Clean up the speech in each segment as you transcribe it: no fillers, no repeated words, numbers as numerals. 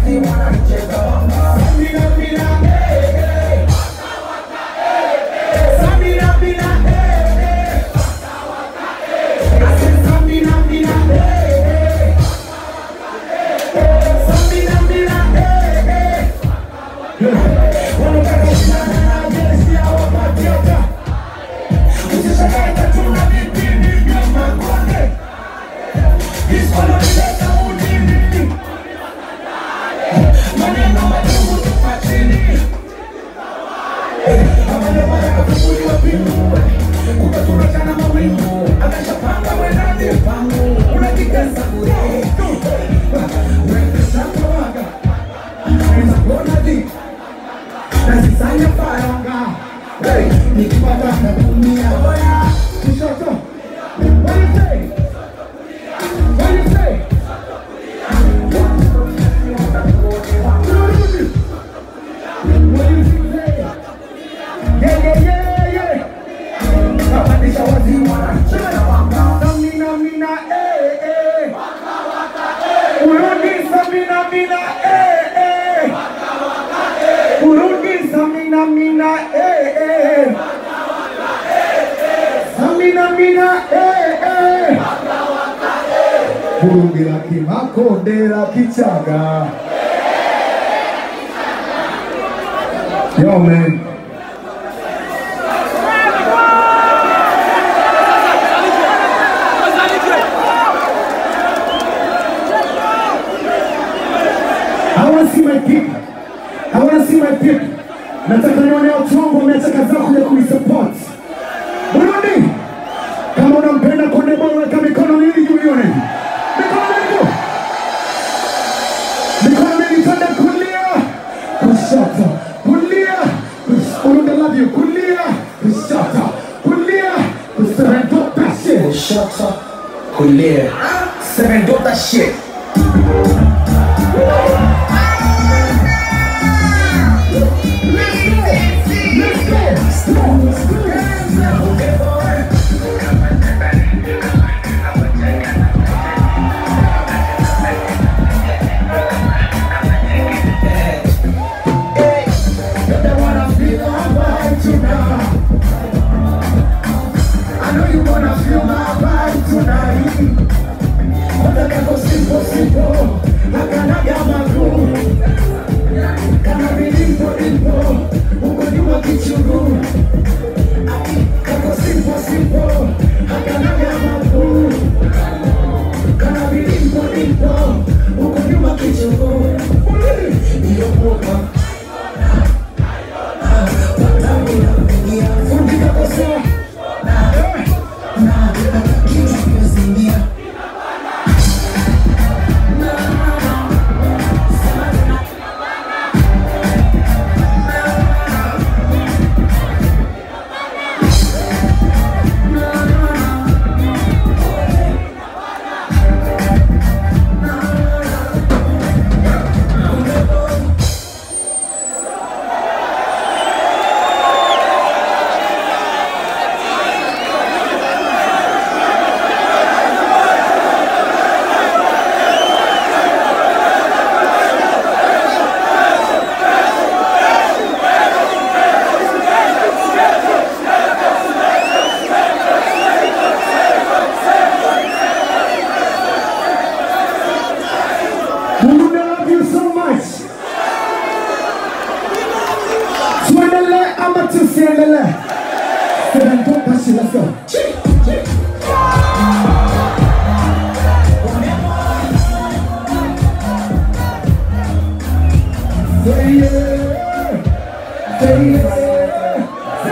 wazi wanacheza wanga. Samina mina Samina mina Samina mina Samina mina wanataka kushana na jeshi ya wapatiota. Usishakaita tuna vipindi vya makonde. Iskola nileta unini maneno machungu tupatini. Amane baraka kufuli wa pingu kutatura kana mawingu. Ameshapanga wenani pangu unakikesa kure. Wende sako waka wenda kona di nasisanya faranga. Nikipata na dunia Kushoto. What do you say? What do you say? What do you say? Yeah. Kabadisha wazi wanacheza wanga. Samina mina waka waka Urudi samina mina waka waka Urudi samina mina waka waka Samina mina waka waka Urudi la kimako de la kichaga. Yo man. I want to see my people. Nataka nione watu wangu mnataka zao kuja kunisupport. Burundi. Kama unampenda Konde Boy weka mikono miwili juu nione. Mikono miwili twende kulia. Kushoto. Kulia. Burundi love you. Kulia. Kushoto. Kulia. Serendota shit. Kushoto. Kulia. Serendota shit. Let's go.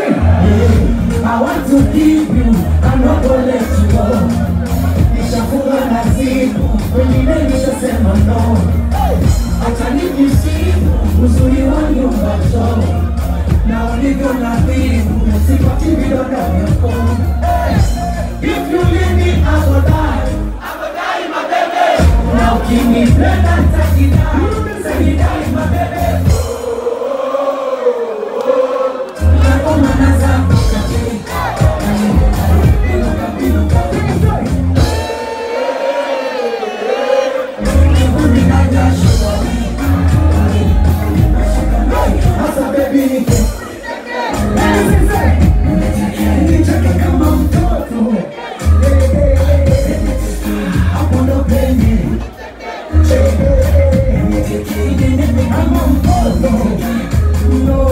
I want to give you, I'm not gonna let you go. Nishafunga na siku, wengine nishasema no. Acha nikisifu, uzuri wangu macho. Na ulivyo nadhifu, sipati vidonda vyako. If you leave me, I will die. I will die, my baby. Na ukinipenda nitakidai, say die, my baby. kama mtoto. No.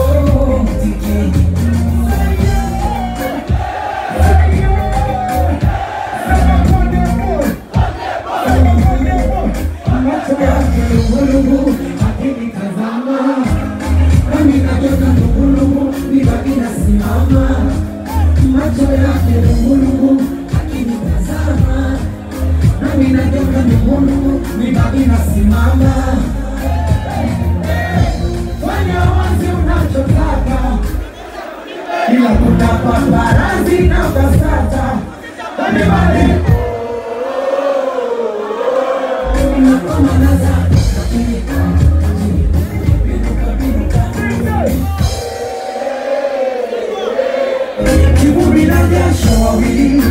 Macho yake lungulungu akinitazama, nami najoka lungulungu nibaki nasimama. Macho yake lungulungu akinitazama, nami najoka lungulungu nibaki nasimama. Fanya wazi unachotaka, ila kuna paparazi na basata. Everybody kiburi na jasho wawili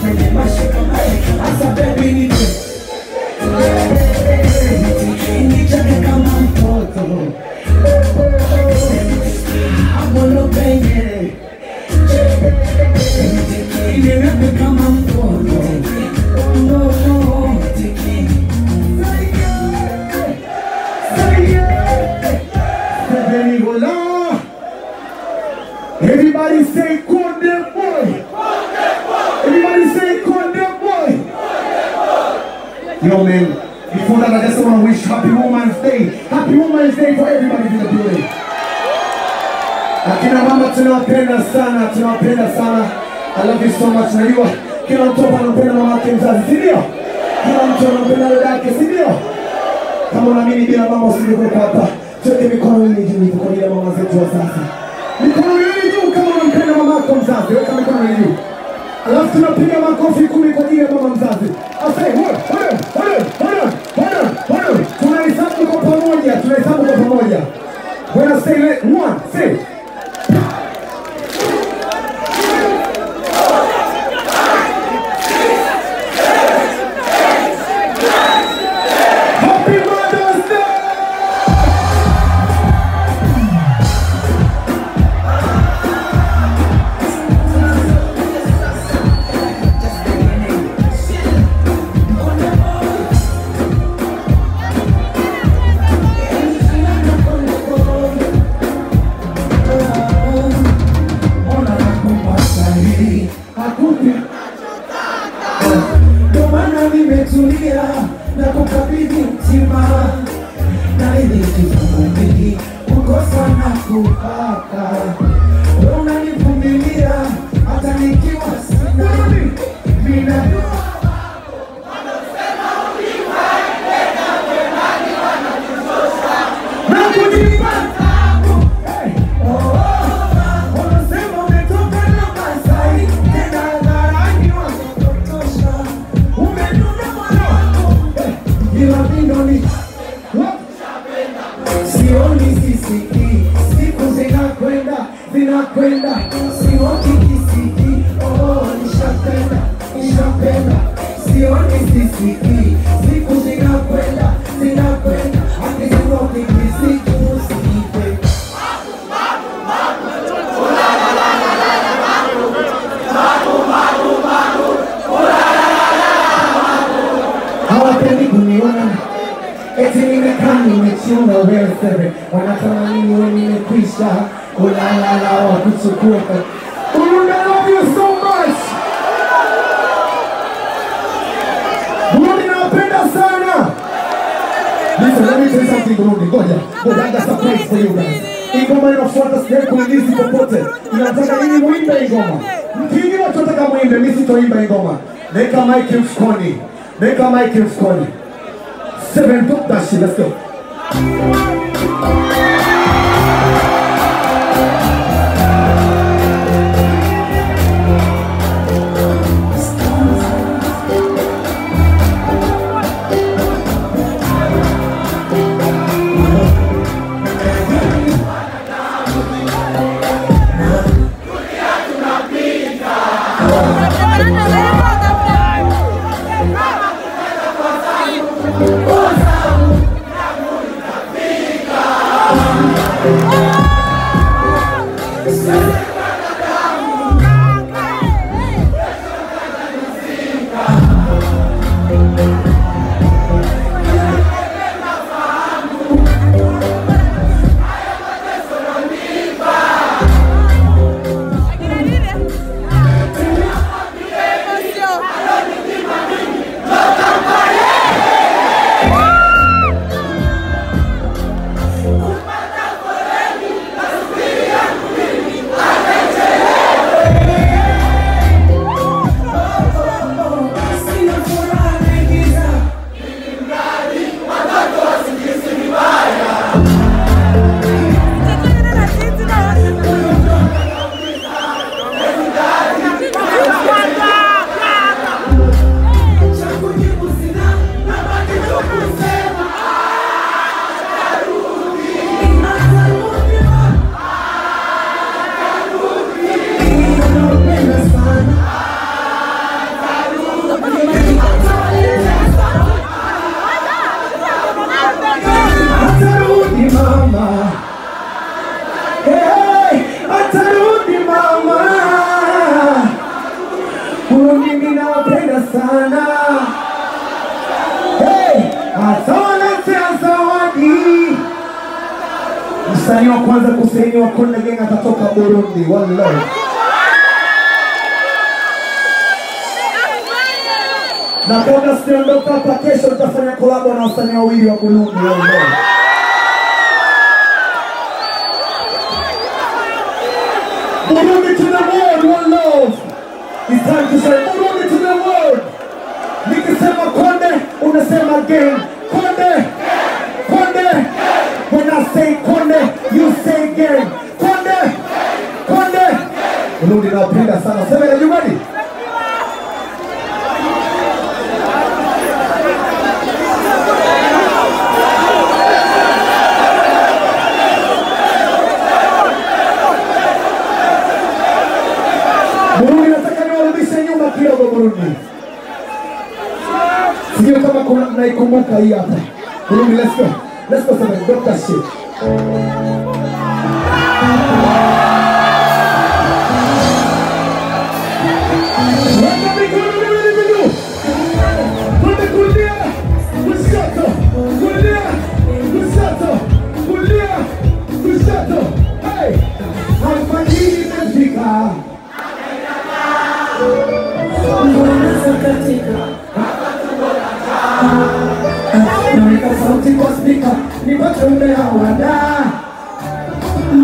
kwenye mashika hasa baby nicheke kama mtoto amolo penye nirepe kama mtoto. Everybody say Condemn Boy. Everybody say Condemn Boy. Yo man, before that I just want to wish Happy Women's Day. Happy Women's Day for everybody in the building. Akina mama tunawapenda sana, tunawapenda sana. I love you so much. Najua kila mtu anampenda mama yake mzazi, si ndio? Kila mtu anampenda dada yake, si ndio? Kama unaamini bila mama usingekuwa hapa. Tuweke mikono miwili juu kwa ajili ya mama zetu wa sasa. Mikono miwili juu kama unampenda mama yako mzazi, weka mikono miwili juu. Alafu tunapiga makofi 10 kwa ajili ya mama mzazi. Asante. Tunahesabu kwa pamoja, tunahesabu kwa pamoja. When I say 1, say nimetulia na kukabidhi mtima na ili kizungumini kukosa na kupaka. Unanivumilia hata nikiwa sina minadua wanasema uliwaendeka wemani wanatutosha na kujipata. Wanasema umetoka na Masai tena hadharani wanatutosha. Ila mbindoni sioni sisiki, siku zinakwenda, sioni kisiki. Oh, nishapenda, sioni sisiki, siku zinakwenda, akisioni kisiki usikipe. Hawapendi kuniona eti nimekaa nimechunga wewe sebe. Wanatamani niwe nimekwisha kulalala wa kuchukua. Burundi, I love you so much. Burundi nawapenda sana. Listen, let me tell you something Burundi. Ngoja, I got surprise for you guys. Ingoma inafuata sijai kuingizi popote. Inataka nini muimbe ingoma. Mkijua tunataka muimbe, mimi sitoimba ingoma. Neka mic mfukoni. Neka mic mfukoni. 7 top that shit, let's go. Atawaletea zawadi. Msanii wa kwanza kusainiwa Konde Gang atatoka Burundi. One love. Na kabla sijaondoka hapa, kesho utafanya kolabo na wasanii wawili wa Burundi. One love. Burundi to the world. One love. It's time to say Burundi to the world. Nikisema Konde, unasema Gang. Konde, Konde. When I say Konde, you say Gang. Konde, Konde. Burundi nawapenda sana. Sema na nyumbani. Burundi nataka niwarudishe nyuma kidogo Burundi. Sijui kama kuna mnaikumbuka hii hapa. Burundi, let's go. Let's go somebody, drop that shit. Hey! Alfajiri imefika. Naweka sauti kwa speaker, nipatembea wada.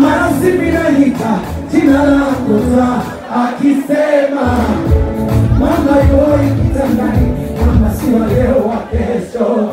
Marasi minahika, jina langu za akisema mama yoi kitandani, mama siwa leo wa kesho.